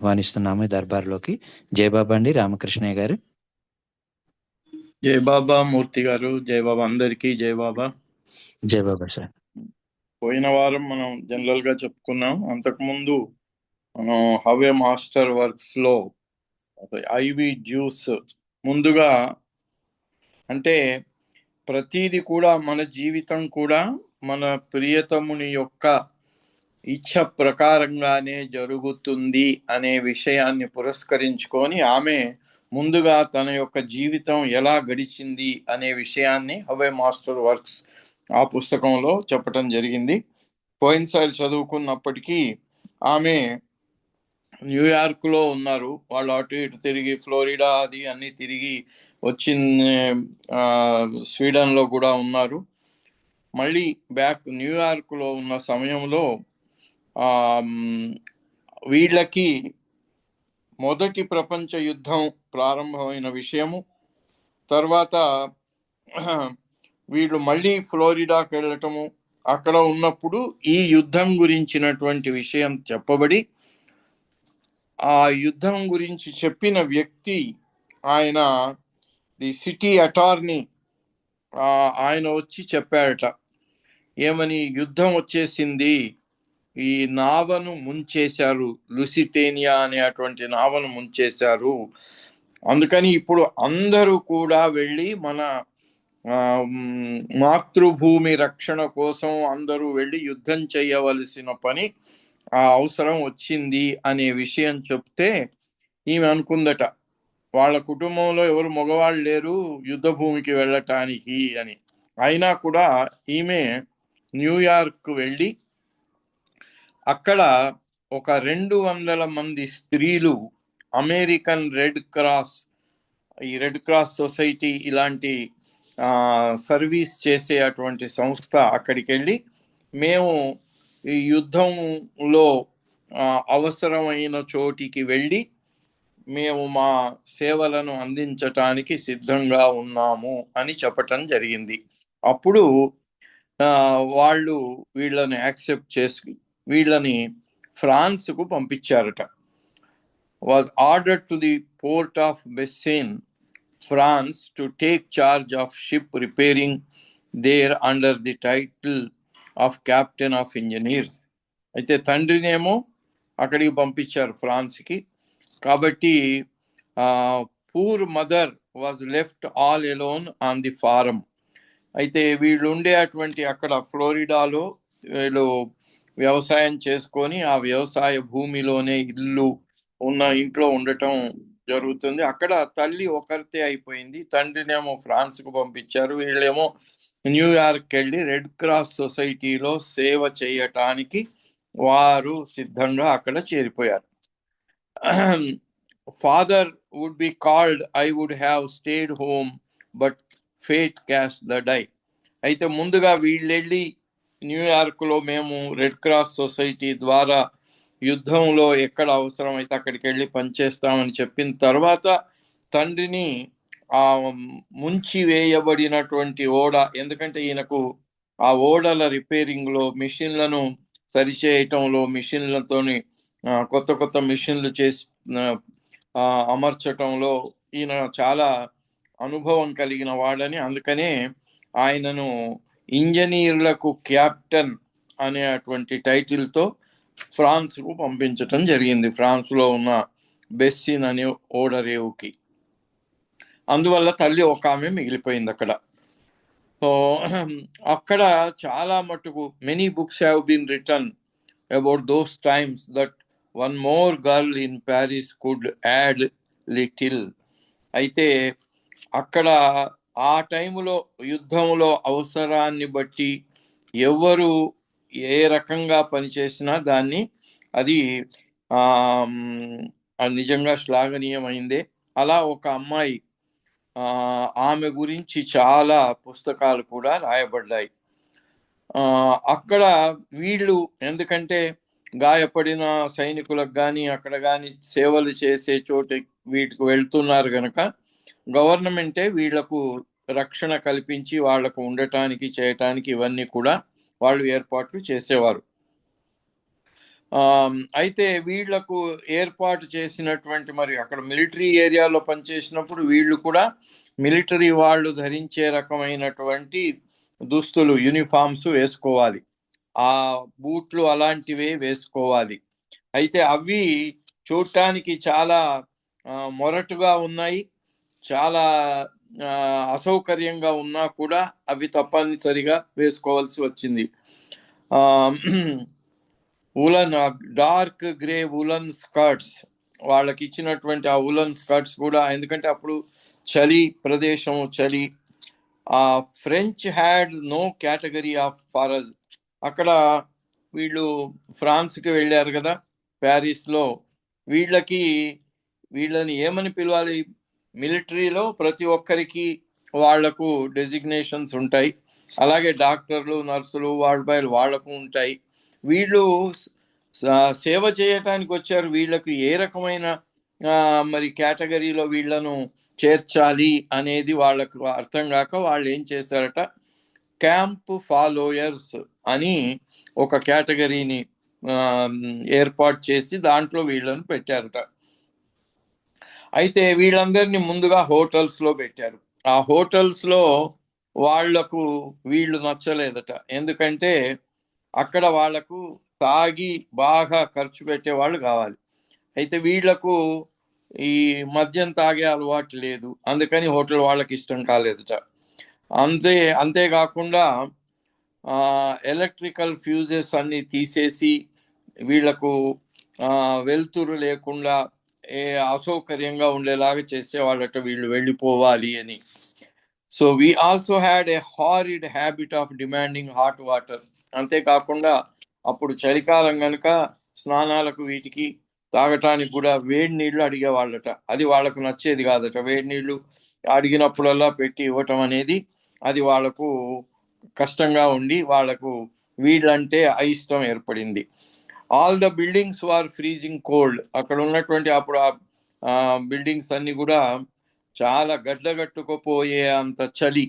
ఆహ్వానిస్తున్నాము ఈ దర్బార్లోకి. జయబాబా అండి రామకృష్ణయ్య గారు. జై బాబా మూర్తి గారు. జై బాబా అందరికీ. జై బాబా. జయబాబా సార్. పోయిన వారం మనం జనరల్ గా చెప్పుకున్నాం. అంతకుముందు మనం హవే మాస్టర్ వర్క్స్ లో ఐవి జ్యూస్ ముందుగా అంటే ప్రతిది కూడా మన జీవితం కూడా మన ప్రియతముని యొక్క ఇచ్ఛ ప్రకారంగానే జరుగుతుంది అనే విషయాన్ని పురస్కరించుకొని ఆమె ముందుగా తన యొక్క జీవితం ఎలా గడిచింది అనే విషయాన్ని హవే మాస్టర్ వర్క్స్ ఆ పుస్తకంలో చెప్పటం జరిగింది. పోయినసారి చదువుకున్నప్పటికీ ఆమె న్యూయార్క్లో ఉన్నారు. వాళ్ళు అటు ఇటు తిరిగి ఫ్లోరిడా అది అన్ని తిరిగి వచ్చిన స్వీడన్లో కూడా ఉన్నారు. మళ్ళీ బ్యాక్ న్యూయార్క్లో ఉన్న సమయంలో వీళ్ళకి మొదటి ప్రపంచ యుద్ధం ప్రారంభమైన విషయము, తర్వాత వీళ్ళు మళ్ళీ ఫ్లోరిడాకి వెళ్ళటము, అక్కడ ఉన్నప్పుడు ఈ యుద్ధం గురించినటువంటి విషయం చెప్పబడి ఆ యుద్ధం గురించి చెప్పిన వ్యక్తి ఆయన ది సిటీ అటార్నీ ఆయన వచ్చి చెప్పాడట, ఏమని, యుద్ధం వచ్చేసింది, ఈ నావను ముంచేశారు, లుసిటేనియా అనేటువంటి నావను ముంచేశారు, అందుకని ఇప్పుడు అందరూ కూడా వెళ్ళి మన మాతృభూమి రక్షణ కోసం అందరూ వెళ్ళి యుద్ధం చేయవలసిన పని అవసరం వచ్చింది అనే విషయం చెప్తే ఈమె అనుకుందట, వాళ్ళ కుటుంబంలో ఎవరు మగవాళ్ళు లేరు యుద్ధ భూమికి వెళ్ళటానికి అని. అయినా కూడా ఈమె న్యూయార్క్ వెళ్ళి అక్కడ ఒక 200 మంది స్త్రీలు అమెరికన్ రెడ్ క్రాస్, ఈ రెడ్ క్రాస్ సొసైటీ ఇలాంటి సర్వీస్ చేసే అటువంటి సంస్థ, అక్కడికి వెళ్ళి మేము ఈ యుద్ధంలో అవసరమైన చోటికి వెళ్ళి మేము మా సేవలను అందించటానికి సిద్ధంగా ఉన్నాము అని చెప్పటం జరిగింది. అప్పుడు వాళ్ళు వీళ్ళని యాక్సెప్ట్ చేసి వీళ్ళని ఫ్రాన్స్కు పంపించారట. Was ordered to the port of Bassens, France, to take charge of ship repairing there under the title of Captain of Engineers. అయితే తండ్రినేమో అక్కడికి పంపించారు ఫ్రాన్స్కి. కాబట్టి poor mother was left all alone on the farm. అయితే వీళ్ళు ఉండేటువంటి అక్కడ ఫ్లోరిడాలో వీళ్ళు వ్యవసాయం చేసుకొని ఆ వ్యవసాయ భూమిలోనే ఇల్లు ఉన్న ఇంట్లో ఉండటం జరుగుతుంది. అక్కడ తల్లి ఒకరితే అయిపోయింది, తండ్రినేమో ఫ్రాన్స్కు పంపించారు, వీళ్ళేమో న్యూయార్క్ వెళ్ళి రెడ్ క్రాస్ సొసైటీలో సేవ చేయటానికి వారు సిద్ధంగా అక్కడ చేరిపోయారు. Father would be called, I would have stayed home but fate cast the die. అయితే ముందుగా వీళ్ళెళ్ళి న్యూయార్క్లో మేము రెడ్ క్రాస్ సొసైటీ ద్వారా యుద్ధంలో ఎక్కడ అవసరమైతే అక్కడికి వెళ్ళి పనిచేస్తామని చెప్పిన తర్వాత తండ్రిని ఆ ముంచి వేయబడినటువంటి ఓడ, ఎందుకంటే ఈయనకు ఆ ఓడల రిపేరింగ్లో మిషన్లను సరిచేయటంలో మిషన్లతోని కొత్త కొత్త మిషన్లు చేసి అమర్చటంలో ఈయన చాలా అనుభవం కలిగిన వాడని, అందుకనే ఆయనను ఇంజనీర్లకు క్యాప్టెన్ అనేటువంటి టైటిల్తో ఫ్రాన్స్కు పంపించటం జరిగింది, ఫ్రాన్స్లో ఉన్న బెస్సిన్ అనే ఓడరేవుకి. అందువల్ల తల్లి ఒక ఆమె మిగిలిపోయింది అక్కడ. సో అక్కడ చాలా మటుకు many books have been written about those times that one more girl in Paris could add little. అయితే అక్కడ ఆ టైములో యుద్ధంలో అవసరాన్ని బట్టి ఎవరు ఏ రకంగా పనిచేసినా దాన్ని అది నిజంగా శ్లాఘనీయమైందే. అలా ఒక అమ్మాయి, ఆమె గురించి చాలా పుస్తకాలు కూడా రాయబడ్డాయి. అక్కడ వీళ్ళు ఎందుకంటే గాయపడిన సైనికులకు కానీ అక్కడ కానీ సేవలు చేసే చోట వీటికి వెళ్తున్నారు కనుక గవర్నమెంటే వీళ్లకు రక్షణ కల్పించి వాళ్లకు ఉండటానికి చేయటానికి ఇవన్నీ కూడా వాళ్ళు ఏర్పాట్లు చేసేవారు. అయితే వీళ్లకు ఏర్పాటు చేసినటువంటి, మరి అక్కడ మిలిటరీ ఏరియాలో పనిచేసినప్పుడు వీళ్ళు కూడా మిలిటరీ వాళ్ళు ధరించే రకమైనటువంటి దుస్తులు, యూనిఫామ్స్ వేసుకోవాలి. ఆ బూట్లు అలాంటివే వేసుకోవాలి. అయితే అవి చూడటానికి చాలా మొరటుగా ఉన్నాయి, చాలా అసౌకర్యంగా ఉన్నా కూడా అవి తప్పనిసరిగా వేసుకోవాల్సి వచ్చింది. Woollen, dark grey woollen skirts, వాళ్ళకి ఇచ్చినటువంటి ఆ ఉలన్ స్కర్ట్స్ కూడా, ఎందుకంటే అప్పుడు చలి ప్రదేశం, చలి. French had no category of forage. అక్కడ వీళ్ళు ఫ్రాన్స్కి వెళ్ళారు కదా, ప్యారిస్లో. వీళ్ళని ఏమని పిలవాలి? మిలిటరీలో ప్రతి ఒక్కరికి వాళ్లకు డెసిగ్నేషన్స్ ఉంటాయి, అలాగే డాక్టర్లు, నర్సులు, వాళ్లకు ఉంటాయి. వీళ్ళు సేవ చేయటానికి వచ్చారు. వీళ్ళకు ఏ రకమైన మరి కేటగిరీలో వీళ్ళను చేర్చాలి అనేది వాళ్ళకు అర్థం కాక వాళ్ళు ఏం చేశారట, క్యాంప్ ఫాలోయర్స్ అని ఒక కేటగిరీని ఏర్పాటు చేసి దాంట్లో వీళ్ళను పెట్టారట. అయితే వీళ్ళందరినీ ముందుగా హోటల్స్లో పెట్టారు. ఆ హోటల్స్లో వాళ్లకు వీళ్ళు నచ్చలేదట, ఎందుకంటే అక్కడ వాళ్లకు తాగి బాగా ఖర్చు పెట్టే వాళ్ళు కావాలి. అయితే వీళ్లకు ఈ మద్యం తాగే అలవాటు లేదు, అందుకని హోటల్ వాళ్ళకి ఇష్టం కాలేదట. అంతేకాకుండా ఎలక్ట్రికల్ ఫ్యూజెస్ అన్ని తీసేసి వీళ్లకు వెలుతురు లేకుండా అసౌకర్యంగా ఉండేలాగా చేసేవాళ్ళట వీళ్ళు వెళ్ళిపోవాలి అని. So we also had a horrid habit of demanding hot water. అంతేకాకుండా అప్పుడు చలికాలం కనుక స్నానాలకు వీటికి తాగటానికి కూడా వేడి నీళ్లు అడిగేవాళ్ళట. అది వాళ్ళకు నచ్చేది కాదట. వేడి నీళ్లు అడిగినప్పుడల్లా పెట్టి ఇవ్వటం అనేది అది వాళ్లకు కష్టంగా ఉండి వాళ్లకు వీళ్ళంటే అయిష్టం ఏర్పడింది. All the buildings are freezing cold. అక్కడ ఉన్నటువంటి అప్పుడు ఆ బిల్డింగ్స్ అన్ని కూడా చాలా గడ్డగట్టుకుపోయే అంత చలి.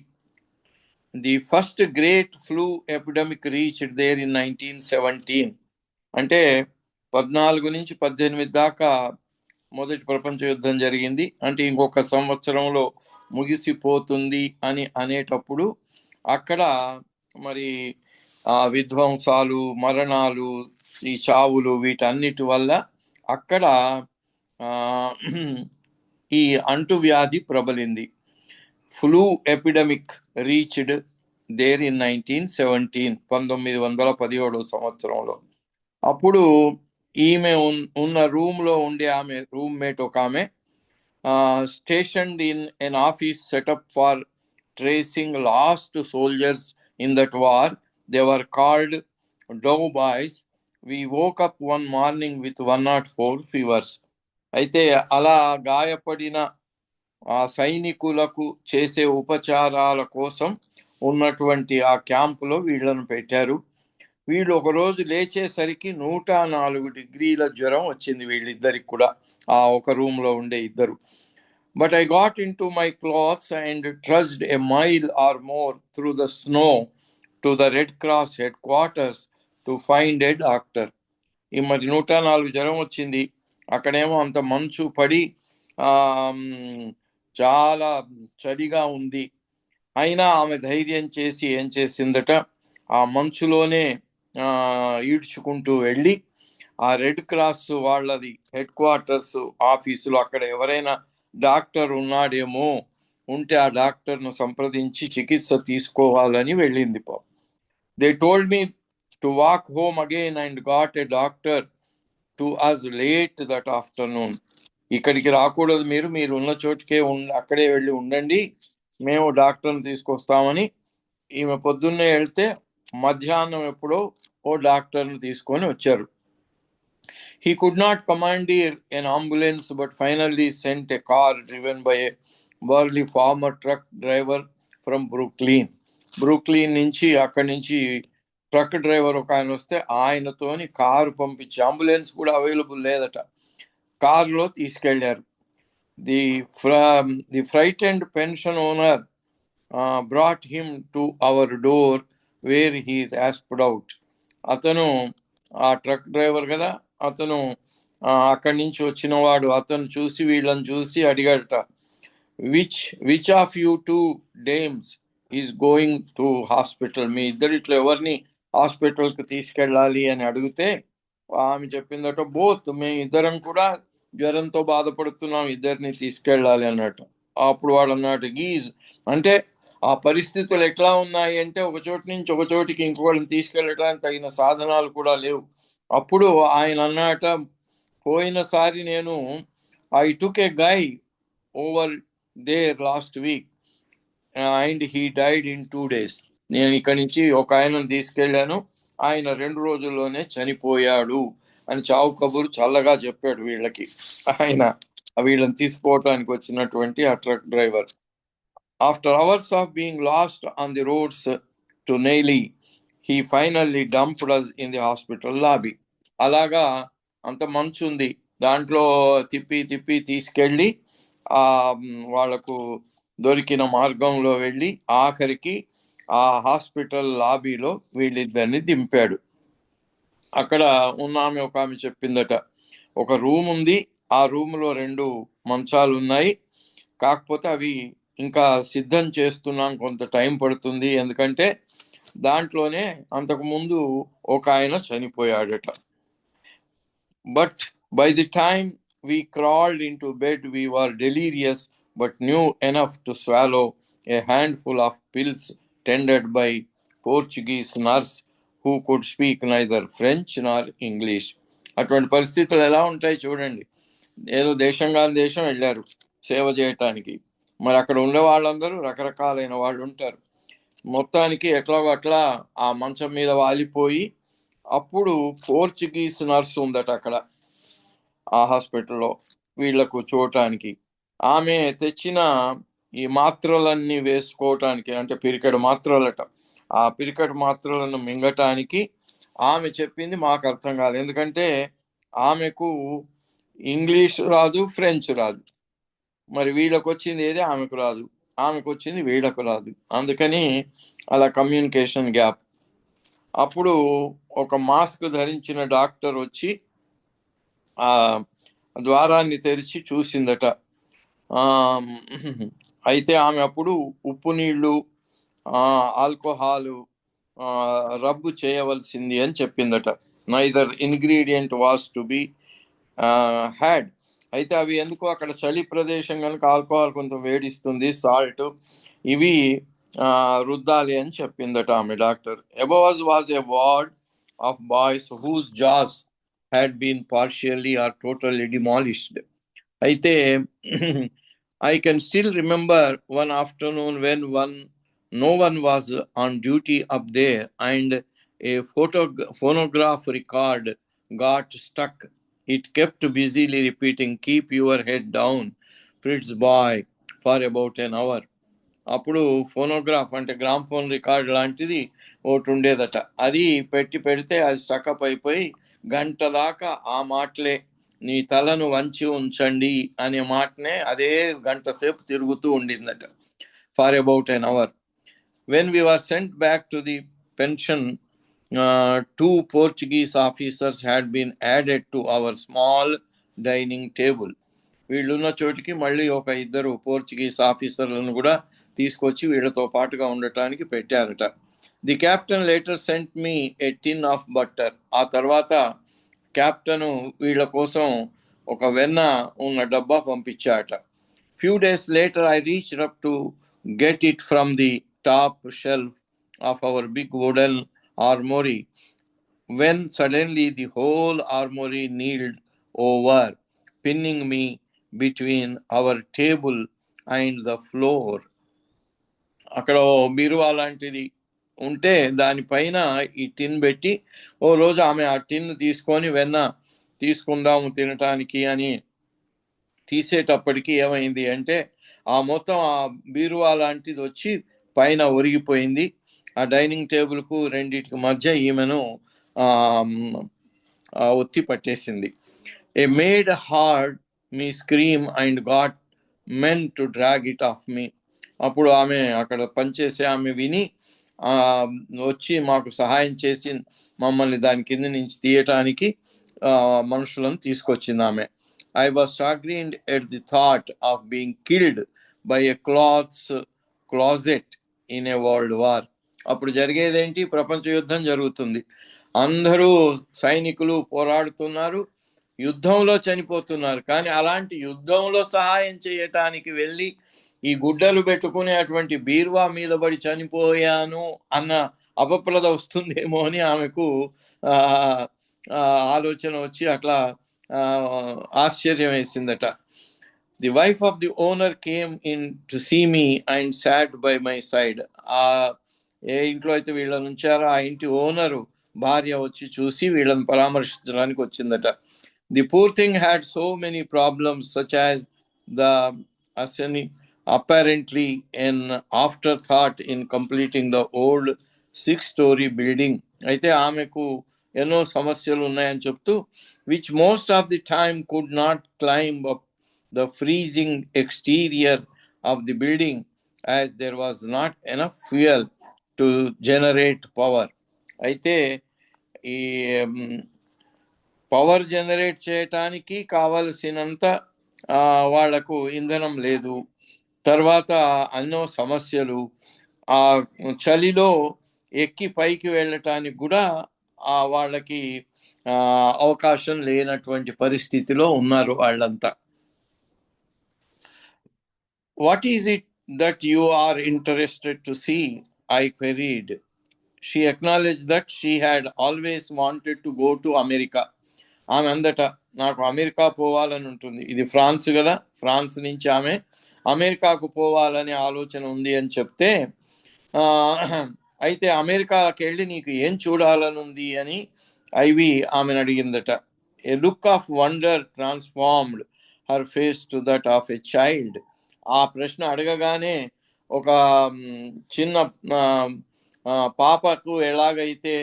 The first great flu epidemic reached there in 1917. అంటే 14 నుంచి 18 దాకా మొదటి ప్రపంచ యుద్ధం జరిగింది. అంటే ఇంకొక సంవత్సరంలో ముగిసిపోతుంది అని అనేటప్పుడు అక్కడ మరి విధ్వంసాలు, మరణాలు, ఈ చావులు, వీటన్నిటి వల్ల అక్కడ ఈ అంటువ్యాధి ప్రబలింది. Flu epidemic reached there in 1917, 1917 సంవత్సరంలో. అప్పుడు ఈమె ఉన్న రూమ్లో ఉండే ఆమె రూమ్మేట్ ఒక ఆమె stationed in an office setup for tracing lost soldiers in that war. They were called doughboys. We woke up one morning with 104 fevers. అయితే అలా గాయపడిన ఆ సైనికులకు చేసే ఉపచారాల కోసం ఉన్నటువంటి ఆ క్యాంపులో వీళ్ళను పెట్టారు. వీళ్ళు ఒకరోజు లేచేసరికి 104 డిగ్రీల జ్వరం వచ్చింది వీళ్ళిద్దరికి కూడా, ఆ ఒక రూమ్లో ఉండే ఇద్దరు. But I got into my clothes and trudged a mile or more through the snow to the red cross headquarters to find a doctor. ఈ మరి 104 జ్వరం వచ్చింది, అక్కడేమో అంత మంచు పడి చాలా చలిగా ఉంది. అయినా ఆమె ధైర్యం చేసి ఏం చేసిందట, ఆ మంచులోనే ఈడ్చుకుంటూ వెళ్ళి ఆ రెడ్ క్రాస్ వాళ్ళది హెడ్ క్వార్టర్స్ ఆఫీసులో అక్కడ ఎవరైనా డాక్టర్ ఉన్నాడేమో, ఉంటే ఆ డాక్టర్ను సంప్రదించి చికిత్స తీసుకోవాలని వెళ్ళింది. They told me to walk home again and got a doctor to us late that afternoon. ఇక్కడికి రాకూడదు, మీరు ఉన్న చోటుకే అక్కడే వెళ్ళి ఉండండి, మేము డాక్టర్ని తీసుకొస్తామని. ఈమె పొద్దున్నే వెళ్తే మధ్యాహ్నం ఎప్పుడో ఓ డాక్టర్ని తీసుకొని వచ్చారు. He could not commandeer an ambulance but finally sent a car driven by a burly former truck driver from Brooklyn. బ్రూక్లీన్ నుంచి, అక్కడి నుంచి ట్రక్ డ్రైవర్ ఒక ఆయన వస్తే ఆయనతోని కారు పంపించి, అంబులెన్స్ కూడా అవైలబుల్ లేదట, కారులో తీసుకెళ్లారు. The frightened pension owner brought him to our door where he gasped out. అతను ఆ ట్రక్ డ్రైవర్ కదా అతను, అక్కడి నుంచి వచ్చిన వాడు అతను చూసి వీళ్ళని చూసి అడిగాడట, which of you two dames is going to hospital, మీ ఇద్దరిట్లో ఎవరిని హాస్పిటల్కి తీసుకెళ్ళాలి అని అడిగితే ఆమె చెప్పిందట, బోత్, మేము ఇద్దరం కూడా జ్వరంతో బాధపడుతున్నాం, ఇద్దరిని తీసుకెళ్ళాలి అన్నట్టు. అప్పుడు వాడు అన్నట్టు, గీజ్ అంటే ఆ పరిస్థితులు ఎట్లా ఉన్నాయి అంటే ఒక చోటు నుంచి ఒక చోటికి ఇంకొకరిని తీసుకెళ్ళడానికి తగిన సాధనాలు కూడా లేవు. అప్పుడు ఆయన అన్నట, పోయినసారి నేను I took a guy over there last week and he died in 2 days. నేను ఇక్కడి నుంచి ఒక ఆయనను తీసుకెళ్ళాను, ఆయన 2 రోజుల్లోనే చనిపోయాడు అని చావు కబురు చల్లగా చెప్పాడు వీళ్ళకి ఆయన, వీళ్ళని తీసుకోవటానికి వచ్చినటువంటి ఆ truck driver. After hours of being lost on the roads to Neuilly, he finally dumped us in the hospital lobby. అలాగా అంత మంచు ఉంది, దాంట్లో తిప్పి తిప్పి తీసుకెళ్ళి వాళ్లకు దొరికిన మార్గంలో వెళ్ళి ఆఖరికి ఆ హాస్పిటల్ లాబీలో వీళ్ళిద్దరిని దింపాడు. అక్కడ ఉన్న ఒక ఆమె చెప్పిందట, ఒక రూమ్ ఉంది, ఆ రూమ్లో 2 మంచాలు ఉన్నాయి, కాకపోతే అవి ఇంకా సిద్ధం చేస్తున్నాం, కొంత టైం పడుతుంది, ఎందుకంటే దాంట్లోనే అంతకుముందు ఒక ఆయన చనిపోయాడట. But by the time we crawled into bed, we were delirious, but knew enough to swallow a handful of pills tended by Portuguese nurse who could speak neither French nor English. అటువంటి పరిస్థితులు ఎలా ఉంటాయి చూడండి. ఏదో దేశం కాని దేశం వెళ్ళారు సేవ చేయటానికి, మరి అక్కడ ఉండే వాళ్ళందరూ రకరకాలైన వాళ్ళు ఉంటారు. మొత్తానికి ఎట్లాగో అట్లా ఆ మంచం మీద వాలిపోయి, అప్పుడు పోర్చుగీస్ నర్సు ఉందట అక్కడ ఆ హాస్పిటల్లో వీళ్లకు చూడటానికి. ఆమె తెచ్చిన ఈ మాత్రలన్నీ వేసుకోవటానికి, అంటే పిరికెడు మాత్రలట, ఆ పిరికెడు మాత్రలను మింగటానికి ఆమె చెప్పింది మాకు అర్థం కాదు, ఎందుకంటే ఆమెకు ఇంగ్లీష్ రాదు, ఫ్రెంచ్ రాదు. మరి వీళ్ళకు వచ్చింది ఏది ఆమెకు రాదు, ఆమెకు వచ్చింది వీళ్ళకు రాదు, అందుకని అలా కమ్యూనికేషన్ గ్యాప్. అప్పుడు ఒక మాస్క్ ధరించిన డాక్టర్ వచ్చి ఆ ద్వారాన్ని తెరిచి చూసిందట. అయితే ఆమె అప్పుడు ఉప్పు నీళ్లు, ఆల్కహాలు రబ్బు చేయవలసింది అని చెప్పిందట. Neither ingredient was to be had. అయితే అవి ఎందుకు, అక్కడ చలి ప్రదేశం కనుక ఆల్కహాల్ కొంచెం వేడిస్తుంది, సాల్ట్ ఇవి రుద్దాలి అని చెప్పిందట ఆమె doctor. Above was a ward of boys whose jaws had been partially or totally demolished. అయితే I can still remember one afternoon when no one was on duty up there and a phonograph record got stuck. It kept busily repeating, "Keep your head down, Fritz boy," for about an hour. అప్పుడు phonograph అంటే gram phone record లాంటిది ఒకటి ఉండేదట, అది పెడితే అది stuck up అయిపోయి గంట దాకా ఆ మాటలే, నీ తలను వంచి ఉంచండి అనే మాటనే అదే గంట సేపు తిరుగుతూ ఉండిందట, for about an hour. When we were sent back to the pension, 2 Portuguese officers had been added to our small dining table. వీళ్ళున్న చోటికి మళ్ళీ ఒక 2 పోర్చుగీస్ ఆఫీసర్లను కూడా తీసుకొచ్చి వీళ్ళతో పాటుగా ఉండటానికి పెట్టారట. The captain later sent me a tin of butter. ఆ తర్వాత క్యాప్టెన్ వీళ్ళ కోసం ఒక వెన్న ఉన్న డబ్బా పంపించాట. Few days later I reached up to get it from the top shelf of our big wooden armoire, when suddenly the whole armoire keeled over, pinning me between our table and the floor. అక్కడ బీరువా లాంటిది ఉంటే దానిపైన ఈ టిన్ పెట్టి, ఓ రోజు ఆమె ఆ టిన్ తీసుకొని వెన్న తీసుకుందాము తినటానికి అని తీసేటప్పటికి ఏమైంది అంటే ఆ మొత్తం ఆ బీరువా లాంటిది వచ్చి పైన ఒరిగిపోయింది. ఆ డైనింగ్ టేబుల్కు రెండింటికి మధ్య ఈమెను ఒత్తి పట్టేసింది. A maid heard me scream and got men to drag it off me. అప్పుడు ఆమె అక్కడ పనిచేసే ఆమె విని వచ్చి మాకు సహాయం చేసి మమ్మల్ని దాని కింద నుంచి తీయటానికి మనుషులను తీసుకొచ్చింది ఆమె. I was chagrined at the thought of being killed by a closet in a world war. అప్పుడు జరిగేదేంటి? ప్రపంచ యుద్ధం జరుగుతుంది, అందరూ సైనికులు పోరాడుతున్నారు, యుద్ధంలో చనిపోతున్నారు. కానీ అలాంటి యుద్ధంలో సహాయం చేయటానికి వెళ్ళి ఈ గుడ్డలు పెట్టుకునే అటువంటి బీర్వా మీద పడి చనిపోయాను అన్న అపప్రద వస్తుందేమో అని ఆమెకు ఆలోచన వచ్చి అట్లా ఆశ్చర్యం వేసిందట. The wife of the owner came in to see me and sat by my side. ఏ ఇంట్లో అయితే వీళ్ళని ఉంచారో ఆ ఇంటి ఓనరు భార్య వచ్చి చూసి వీళ్ళని పరామర్శించడానికి వచ్చిందట. The poor thing had so many problems such as the అసని apparently an afterthought in completing the old 6-story building. అయితే ఆమెకు ఎన్నో సమస్యలు ఉన్నాయని చెప్తూ, which most of the time could not climb up the freezing exterior of the building as there was not enough fuel to generate power. అయితే ఈ power generate చేయటానికి కావలసినంత వాళ్లకు ఇంధనం లేదు, తర్వాత ఎన్నో సమస్యలు, ఆ చలిలో ఎక్కి పైకి వెళ్ళటానికి కూడా వాళ్ళకి అవకాశం లేనటువంటి పరిస్థితిలో ఉన్నారు వాళ్ళంతా. What is it that you are interested to see? I queried. She acknowledge that she had always wanted to go to America. ఆమె అందట నాకు అమెరికా పోవాలని ఉంటుంది. ఇది ఫ్రాన్స్ కదా, ఫ్రాన్స్ నుంచి ఆమె అమెరికాకు పోవాలనే ఆలోచన ఉంది అని చెప్తే, అయితే అమెరికాకి వెళ్ళి నీకు ఏం చూడాలని ఉంది అని ఐవి ఆమెను అడిగిందట. A look of wonder transformed her face to that of a child. ఆ ప్రశ్న అడగగానే ఒక చిన్న పాపకు ఎలాగైతే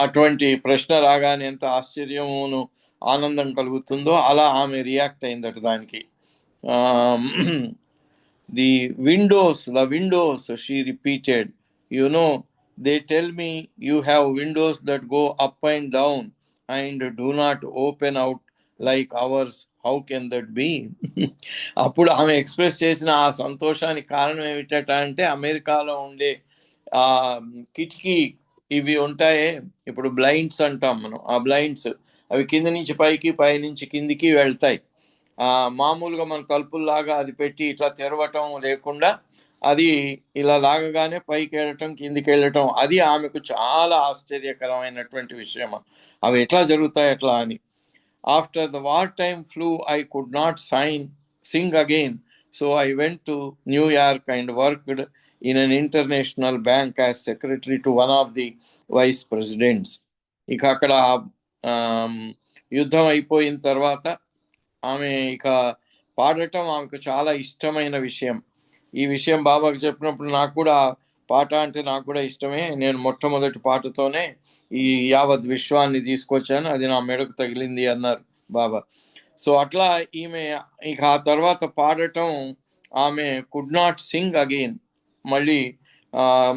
అటువంటి ప్రశ్న రాగానే ఎంత ఆశ్చర్యమును ఆనందం కలుగుతుందో అలా ఆమె రియాక్ట్ అయిందట దానికి. The windows, she repeated. You know, they tell me you have windows that go up and down and do not open out like ours. How can that be? అప్పుడు ఆమె ఎక్స్ప్రెస్ చేసిన ఆ సంతోషానికి కారణం ఏమిటంటే, అంటే అమెరికాలో ఉండే కిటికీ ఇవి ఉంటాయే, ఇప్పుడు బ్లైండ్స్ అంటాం మనం, ఆ బ్లైండ్స్ అవి కింద నుంచి పైకి, పై నుంచి కిందికి వెళ్తాయి. మామూలుగా మన తలుపుల్లాగా అది పెట్టి ఇట్లా తెరవటం లేకుండా అది ఇలా లాగగానే పైకి వెళ్ళటం, కిందికి వెళ్ళటం, అది ఆమెకు చాలా ఆశ్చర్యకరమైనటువంటి విషయం. అవి ఎట్లా జరుగుతాయి ఎట్లా అని. After the war time flu I could not Singh again, so I went to New York and worked in an international bank as secretary to one of the vice presidents. ఇక అక్కడ యుద్ధం అయిపోయిన తర్వాత ఆమె ఇక పాడటం ఆమెకు చాలా ఇష్టమైన విషయం. ఈ విషయం బాబాకు చెప్పినప్పుడు నాకు కూడా పాట అంటే నాకు కూడా ఇష్టమే. నేను మొట్టమొదటి పాటతోనే ఈ యావత్ విశ్వాన్ని తీసుకొచ్చాను, అది నా మెడకు తగిలింది అన్నారు బాబా. సో అట్లా ఈమె ఇక ఆ తర్వాత పాడటం ఆమె కుడ్ నాట్ సింగ్ అగైన్. మళ్ళీ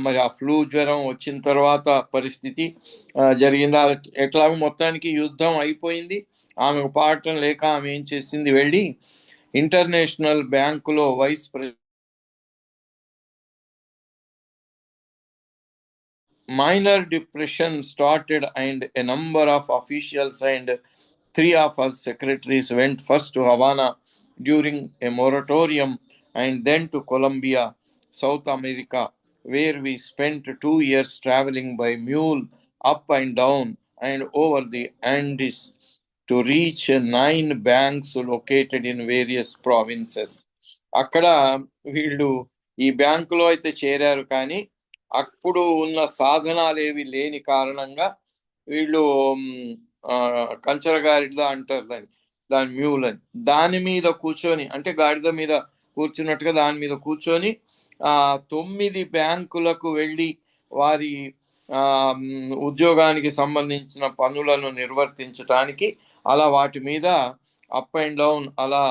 మరి ఆ ఫ్లూ జ్వరం వచ్చిన తర్వాత పరిస్థితి జరిగింది. ఎట్లాగో మొత్తానికి యుద్ధం అయిపోయింది, ఆమెకు పాడటం లేక ఆమె ఏం చేసింది, వెళ్ళి ఇంటర్నేషనల్ బ్యాంకులో vice president. Minor depression started and a number of officials and 3 of us secretaries went first to Havana during a moratorium and then to Colombia, South America, where we spent 2 years traveling by mule up and down and over the Andes to reach 9 banks located in various provinces. అక్కడ వీళ్ళు ఈ బ్యాంకులో అయితే చేరారు, కానీ అప్పుడు ఉన్న సాధనాలు ఏవి లేని కారణంగా వీళ్ళు కంచరగాడిద అంటారు దాని మ్యూల్ అని, దాని మీద కూర్చొని, అంటే గాడిద మీద కూర్చున్నట్టుగా దాని మీద కూర్చొని 9 బ్యాంకులకు వెళ్ళి వారి ఉద్యోగానికి సంబంధించిన పనులను నిర్వర్తించటానికి అలా వాటి మీద అప్ అండ్ డౌన్ అలా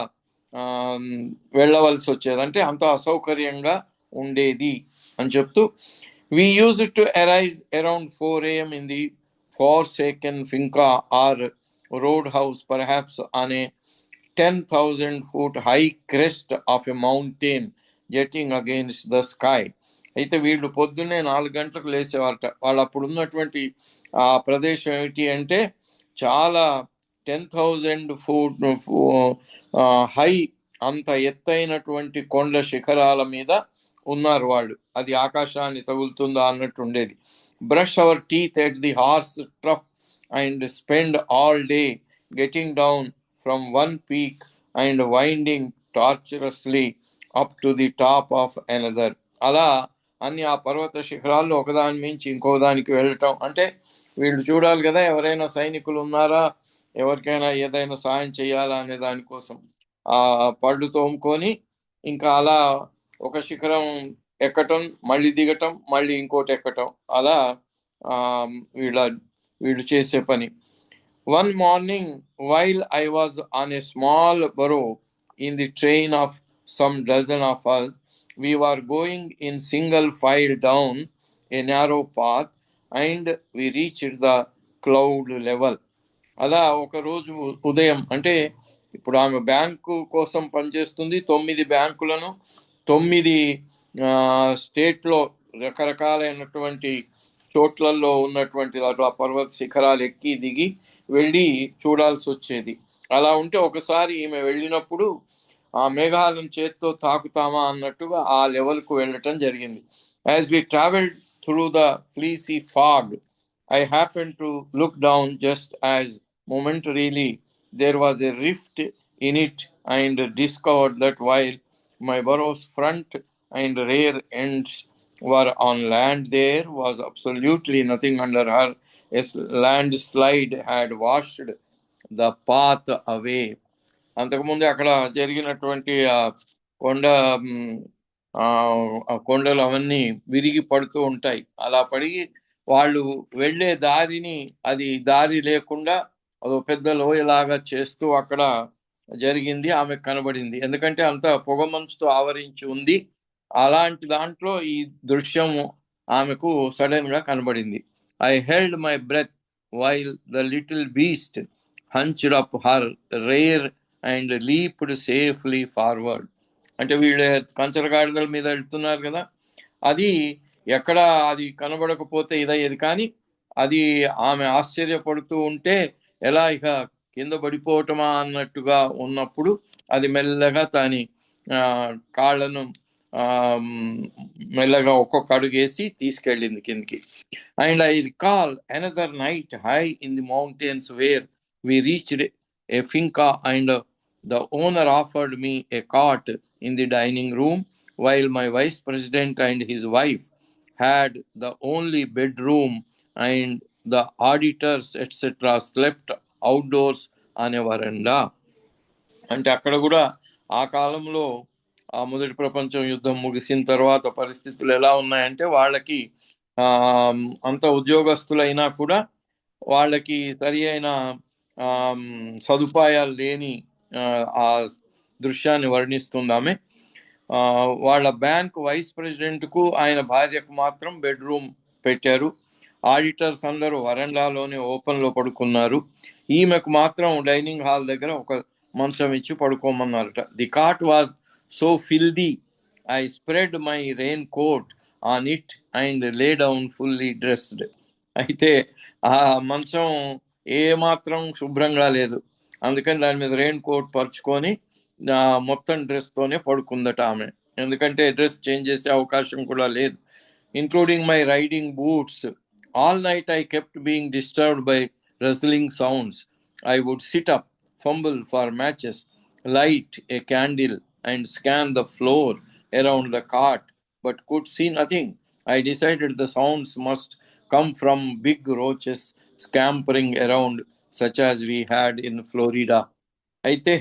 వెళ్ళవలసి వచ్చేది. అంటే అంత అసౌకర్యంగా ఉండేది అని చెప్తూ, we used to arise around 4 a.m. in the forsaken finca or roadhouse, perhaps on a 10,000-foot high crest of a mountain jetting against the sky. అయితే వీళ్ళు పొద్దున్నే 4 గంటలకు లేచేవారట. వాళ్ళు అప్పుడు ఉన్నటువంటి ఆ ప్రదేశం ఏమిటి అంటే చాలా 10,000 ఫుట్ హై, అంత ఎత్తైనటువంటి కొండ శిఖరాల మీద ఉన్నారు వాళ్ళు. అది ఆకాశాన్ని తగులుతుందా అన్నట్టు ఉండేది. Brush our teeth at the horse trough and spend all day getting down from one peak and winding torturously up to the top of another. అలా అన్ని ఆ పర్వత శిఖరాల్లో ఒకదాని మించి ఇంకో దానికి వెళ్ళటం. అంటే వీళ్ళు చూడాలి కదా, ఎవరైనా సైనికులు ఉన్నారా, ఎవరికైనా ఏదైనా సాయం చేయాలా అనే దానికోసం ఆ పళ్ళు తోముకొని ఇంకా అలా ఒక శిఖరం ఎక్కటం, మళ్ళీ దిగటం, మళ్ళీ ఇంకోటి ఎక్కటం, అలా వీళ్ళు చేసే పని. One morning, while I was on a small burrow in the train of some dozen of us, we were going in single file down a narrow path and we reached the cloud level. అలా ఒకరోజు ఉదయం, అంటే ఇప్పుడు ఆమె bank కోసం పనిచేస్తుంది, 9 బ్యాంకులను 9 స్టేట్లో రకరకాలైనటువంటి చోట్లలో ఉన్నటువంటి ఆ పర్వత శిఖరాలు ఎక్కి దిగి వెళ్ళి చూడాల్సి వచ్చేది. అలా ఉంటే ఒకసారి ఈమె వెళ్ళినప్పుడు ఆ మేఘాలను చేత్తో తాకుతామా అన్నట్టుగా ఆ లెవెల్కు వెళ్ళటం జరిగింది. As we travelled through the fleecy fog, I happened to look down just as momentarily there was a rift in it and discovered that while my burrow's front and rear ends were on land, there was absolutely nothing under her. A landslide had washed the path away. అంతకుముందు అక్కడ జరిగినటువంటి ఆ కొండ ఆ కొండలు అవన్నీ విరిగి పడుతూ ఉంటాయి. అలా పడి వాళ్ళు వెళ్ళే దారిని, అది దారి లేకుండా అదో పెద్ద లోయలాగా చేస్తూ అక్కడ జరిగింది. ఆమెకు కనబడింది, ఎందుకంటే అంత పొగమంచుతో ఆవరించి ఉంది. అలాంటి దాంట్లో ఈ దృశ్యం ఆమెకు సడన్ గా కనబడింది. I held my breath while the little beast hunched up her rear and leaped safely forward. అంటే వీళ్ళు కంచరగాడిదల మీద వెళ్తున్నారు కదా, అది ఎక్కడ అది కనబడకపోతే ఇదయ్యేది. కానీ అది ఆమె ఆశ్చర్యపడుతూ ఉంటే ఎలా ఇక కింద పడిపోవటమా అన్నట్టుగా ఉన్నప్పుడు అది మెల్లగా దాని కాళ్ళను మెల్లగా ఒక్కొక్క అడుగేసి తీసుకెళ్ళింది కిందికి. And I recall another night high in the mountains where we reached a finca and the owner offered me a cot in the dining room, while my vice president and his wife had the only bedroom and the auditors etc. slept outdoors on a veranda. అంటే అక్కడ కూడా ఆ కాలంలో ఆ మొదటి ప్రపంచ యుద్ధం ముగిసిన తర్వాత పరిస్థితులు ఎలా ఉన్నాయంటే వాళ్ళకి అంత ఉద్యోగస్తులైనా కూడా వాళ్ళకి సరి అయిన సదుపాయాలు లేని ఆ దృశ్యాన్ని వర్ణిస్తుంది ఆమె. వాళ్ళ బ్యాంక్ వైస్ ప్రెసిడెంట్కు ఆయన భార్యకు మాత్రం బెడ్రూమ్ పెట్టారు. ఆడిటర్స్ అందరూ వరండాలోనే ఓపెన్లో పడుకున్నారు. ఈమెకు మాత్రం డైనింగ్ హాల్ దగ్గర ఒక మంచం ఇచ్చి పడుకోమన్నారట. The cot was so filthy I spread my raincoat on it and lay down fully dressed. అయితే ఆ మంచం ఏమాత్రం శుభ్రంగా లేదు, అందుకని దాని మీద రెయిన్ కోట్ పరుచుకొని మొత్తం డ్రెస్తోనే పడుకుందట ఆమె, ఎందుకంటే డ్రెస్ చేంజ్ చేసే అవకాశం కూడా లేదు. Including my riding boots. All night I kept being disturbed by rustling sounds. I would sit up, fumble for matches, light a candle and scan the floor around the cart, but could see nothing. I decided the sounds must come from big roaches scampering around, such as we had in Florida. అయితే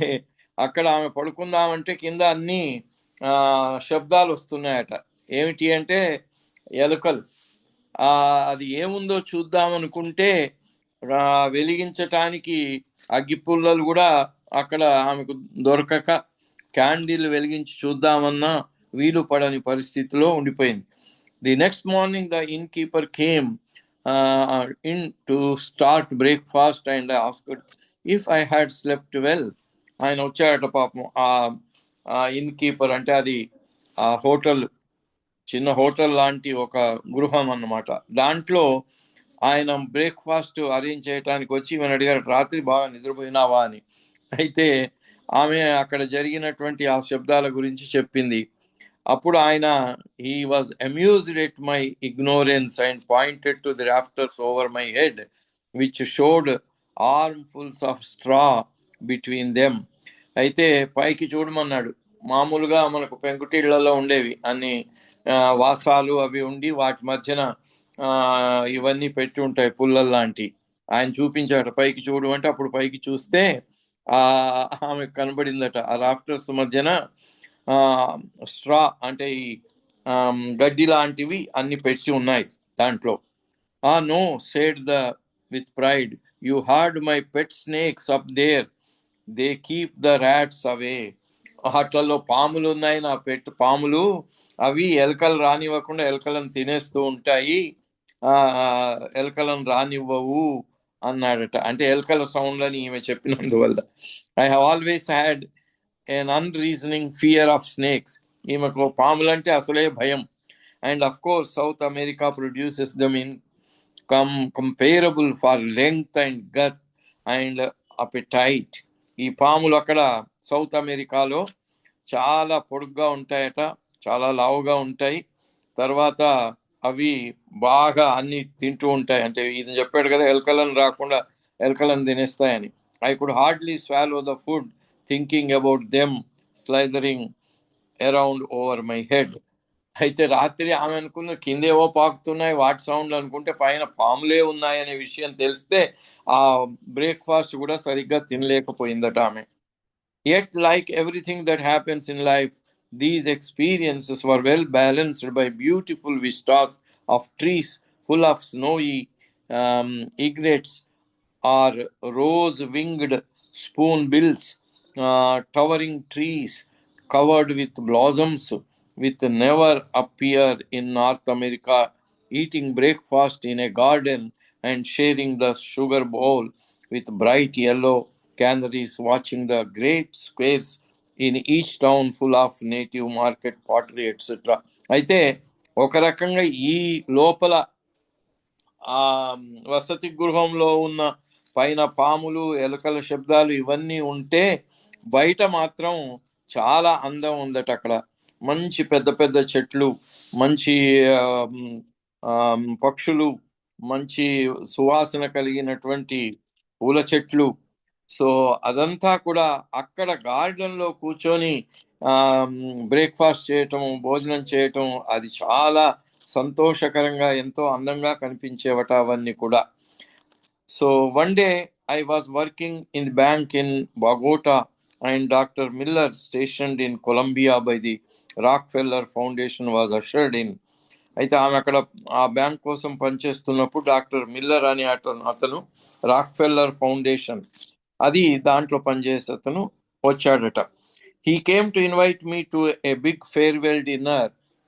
అక్కడ ఆమె పడుకుందామంటే కింద అన్ని శబ్దాలు వస్తున్నాయట. ఏమిటి అంటే ఎలుకలు. అది ఏముందో చూద్దామనుకుంటే వెలిగించటానికి అగ్గిపుల్లలు కూడా అక్కడ ఆమెకు దొరకక క్యాండిల్ వెలిగించి చూద్దామన్నా వీలు పడని పరిస్థితిలో ఉండిపోయింది. The next morning the in keeper came in to start breakfast and asked if I had slept well. ఆయన వచ్చాడట పాపం. ఆ ఇన్ కీపర్ అంటే అది ఆ హోటల్, చిన్న హోటల్ లాంటి ఒక గృహం అన్నమాట. దాంట్లో ఆయన బ్రేక్ఫాస్ట్ అరేంజ్ చేయడానికి వచ్చి ఈమెను అడిగారు, రాత్రి బాగా నిద్రపోయినావా అని. అయితే ఆమె అక్కడ జరిగినటువంటి ఆ శబ్దాల గురించి చెప్పింది. అప్పుడు ఆయన he was amused at my ignorance and pointed to the rafters over my head which showed armfuls of straw between them. అయితే పైకి చూడమన్నాడు. మామూలుగా మనకు పెంకుటిళ్లలో ఉండేవి అన్ని వాసాలు అవి ఉండి వాటి మధ్యన ఇవన్నీ పెట్టి ఉంటాయి పుల్లల్లాంటి. ఆయన చూపించాడు పైకి చూడు అంటే, అప్పుడు పైకి చూస్తే ఆమె కనబడిందట ఆ రాఫ్టర్స్ మధ్యన స్ట్రా అంటే ఈ గడ్డి లాంటివి అన్ని పెట్టి ఉన్నాయి దాంట్లో. No said the with pride, you heard my pet snakes up there, they keep the rats away. వాటిల్లో పాములు ఉన్నాయి, నా పెట్ పాములు, అవి ఎలకలు రానివ్వకుండా ఎలకలను తినేస్తూ ఉంటాయి, ఎలకలను రానివ్వవు అన్నాడట. అంటే ఎలకల సౌండ్ అని ఈమె చెప్పినందువల్ల. I have always had an unreasoning fear of snakes. ఈమెకు పాములంటే అసలే భయం. And of course South America produces them incomparable for length and గత్ అండ్ అపెటైట్. ఈ పాములు అక్కడ సౌత్ అమెరికాలో చాలా పొడుగ్గా ఉంటాయట, చాలా లావుగా ఉంటాయి. తర్వాత అవి బాగా అన్ని తింటూ ఉంటాయి. అంటే ఇది చెప్పాడు కదా, ఎలకలను రాకుండా ఎలకలను తినేస్తాయని. I could hardly swallow the food thinking about them slithering around over my head. అయితే రాత్రి ఆమె అనుకున్న కిందేవో పాకుతున్నాయి వాటి సౌండ్లు అనుకుంటే పైన పాములే ఉన్నాయనే విషయం తెలిస్తే ఆ బ్రేక్ఫాస్ట్ కూడా సరిగ్గా తినలేకపోయిందట ఆమె. Yet, like everything that happens in life, these experiences were well balanced by beautiful vistas of trees full of snowy egrets or rose-winged spoonbills, towering trees covered with blossoms, with never appear in North America, eating breakfast in a garden and sharing the sugar bowl with bright yellow canaries, watching the great squares in each town full of native market pottery, etc. అయితే ఒక రకంగా ఈ లోపల ఆ వసతి గృహంలో ఉన్న పైన పాములు ఎలకల శబ్దాలు ఇవన్నీ ఉంటే బయట మాత్రం చాలా అందం ఉందట. అక్కడ మంచి పెద్ద పెద్ద చెట్లు, మంచి పక్షులు, మంచి సువాసన కలిగినటువంటి పూల చెట్లు. సో అదంతా కూడా అక్కడ గార్డెన్లో కూర్చొని బ్రేక్ఫాస్ట్ చేయటం, భోజనం చేయటం, అది చాలా సంతోషకరంగా ఎంతో అందంగా కనిపించేవట అవన్నీ కూడా. So one day I was working in the bank in Bogota and doctor Miller stationed in Colombia by the Rockefeller Foundation was ushered in. అయితే ఆమె అక్కడ ఆ బ్యాంక్ కోసం పనిచేస్తున్నప్పుడు డాక్టర్ మిల్లర్ అనే అతను రాక్ఫెల్లర్ ఫౌండేషన్ అది దాంట్లో పనిచేసే అతను వచ్చాడట. He came to invite me to a big farewell dinner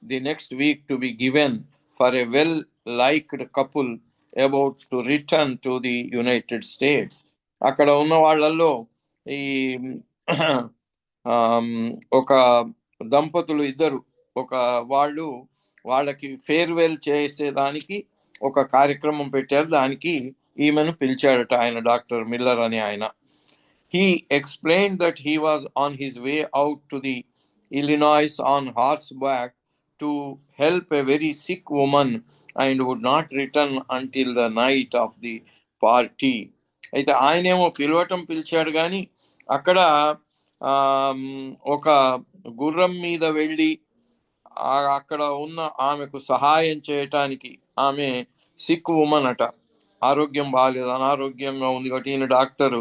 the next week to be given for a well-liked couple about to return to the United States. అక్కడ ఉన్న వాళ్ళల్లో ఈ ఒక దంపతులు ఇద్దరు, ఒక వాళ్ళకి ఫేర్వెల్ చేసేదానికి ఒక కార్యక్రమం పెట్టారు. దానికి ఈమెను పిలిచాడట ఆయన, డాక్టర్ మిల్లర్ అని ఆయన. He explained that he was on his way out to the Illinois on horseback to help a very sick woman and would not return until the night of the party. అయితే ఆయనేమో పిలిచాడు కానీ అక్కడ ఒక గుర్రం మీద వెళ్ళి అక్కడ ఉన్న ఆమెకు సహాయం చేయటానికి, ఆమె సిక్ ఉమెన్ అట, ఆరోగ్యం బాగాలేదు, అనారోగ్యంగా ఉంది కాబట్టి ఈయన డాక్టరు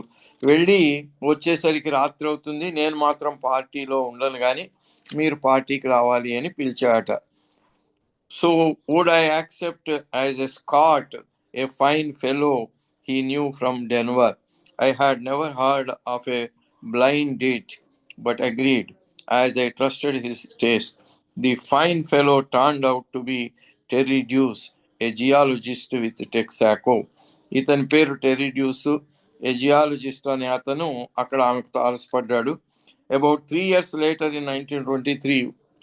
వెళ్ళి వచ్చేసరికి రాత్రి అవుతుంది, నేను మాత్రం పార్టీలో ఉండను కానీ మీరు పార్టీకి రావాలి అని పిలిచాట. So would I accept as escort a fine fellow he knew from Denver. I had never heard of a blind date but agreed as I trusted his taste. The fine fellow turned out to be Terry Deuce, a geologist with Texaco. ఇతని పేరు terry dues, ఏ geologist అనే అతను అక్కడ ఆమెకు తారసపడ్డాడు. About 3 years later in 1923,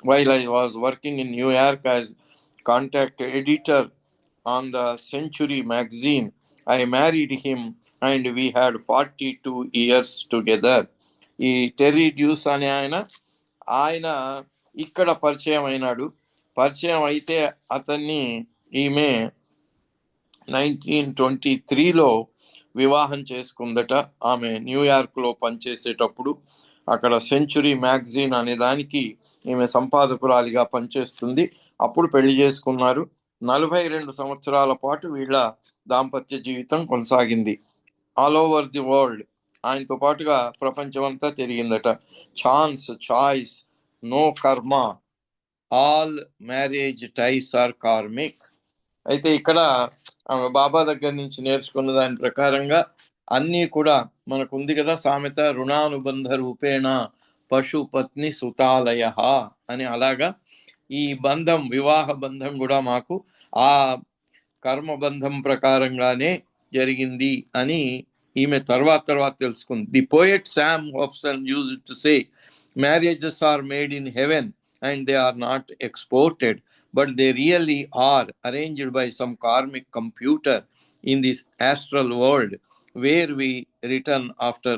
while I was working in New York as contact editor on the Century magazine, I married him and we had 42 years together. ఈ terry dues అనే ఆయన ఇక్కడ పరిచయం అయినాడు. పరిచయం అయితే అతన్ని ఈమె 1923లో వివాహం చేసుకుందట. ఆమె న్యూయార్క్లో పనిచేసేటప్పుడు అక్కడ సెంచురీ మ్యాగజైన్ అనే దానికి ఈమె సంపాదకురాలిగా పనిచేస్తుంది. అప్పుడు పెళ్లి చేసుకున్నారు. 42 సంవత్సరాల పాటు వీళ్ళ దాంపత్య జీవితం కొనసాగింది. ఆల్ ఓవర్ ది వరల్డ్, ఆయనతో పాటుగా ప్రపంచమంతా తిరిగిందట. Chance, choice, no karma, all marriage ties are karmic. అయితే ఇక్కడ ఆమె బాబా దగ్గర నుంచి నేర్చుకున్న దాని ప్రకారంగా అన్నీ కూడా మనకు ఉంది కదా సామెత, రుణానుబంధ రూపేణ పశు పత్ని సుతాలయ అని. అలాగా ఈ బంధం, వివాహ బంధం కూడా మాకు ఆ కర్మబంధం ప్రకారంగానే జరిగింది అని ఈమె తర్వాత తెలుసుకుంది. The poet Sam Hoffenstein used to say, marriages are made in heaven and they are not exported, but they really are arranged by some karmic computer in this astral world, where we return after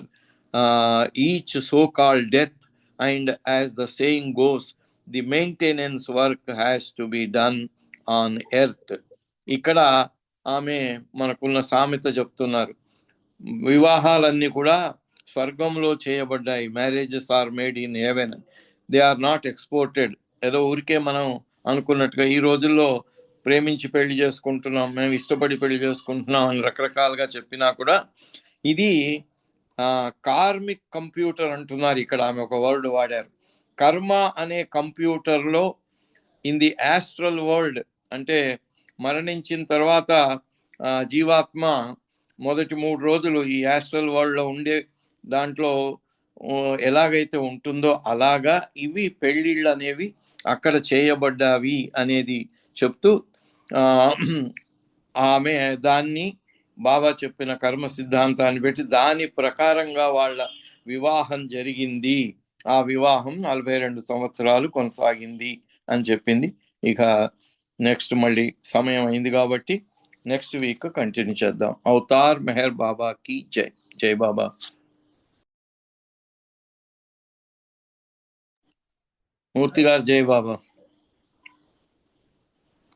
each so-called death, and as the saying goes, the maintenance work has to be done on earth. ఇక్కడ ఆమె మనకున్న సామెత చెప్తున్నారు, వివాహాలన్నీ కూడా స్వర్గంలో చేయబడ్డాయి. Marriages are made in heaven, they are not exported. ఏదో ఊరికే మనం అనుకున్నట్టుగా ఈ రోజుల్లో ప్రేమించి పెళ్లి చేసుకుంటున్నాం, మేము ఇష్టపడి పెళ్లి చేసుకుంటున్నాం అని రకరకాలుగా చెప్పినా కూడా ఇది కార్మిక్ కంప్యూటర్ అంటున్నారు. ఇక్కడ ఆమె ఒక వర్డ్ వాడారు, కర్మ అనే కంప్యూటర్లో ఇన్ ది యాస్ట్రల్ వరల్డ్, అంటే మరణించిన తర్వాత జీవాత్మ మొదటి 3 రోజులు ఈ యాస్ట్రల్ వరల్డ్లో ఉండే దాంట్లో ఎలాగైతే ఉంటుందో అలాగా ఇవి పెళ్ళిళ్ళు అనేవి అక్కడ చేయబడ్డావి అనేది చెప్తూ ఆమె దాన్ని బాబా చెప్పిన కర్మ సిద్ధాంతాన్ని పెట్టి దాని ప్రకారంగా వాళ్ళ వివాహం జరిగింది. ఆ వివాహం 42 సంవత్సరాలు కొనసాగింది అని చెప్పింది. ఇక నెక్స్ట్ మళ్ళీ సమయం అయింది కాబట్టి నెక్స్ట్ వీక్ కంటిన్యూ చేద్దాం. అవతార్ మెహర్ బాబాకి జై. జై బాబా. మూర్తి గారు జై బాబా.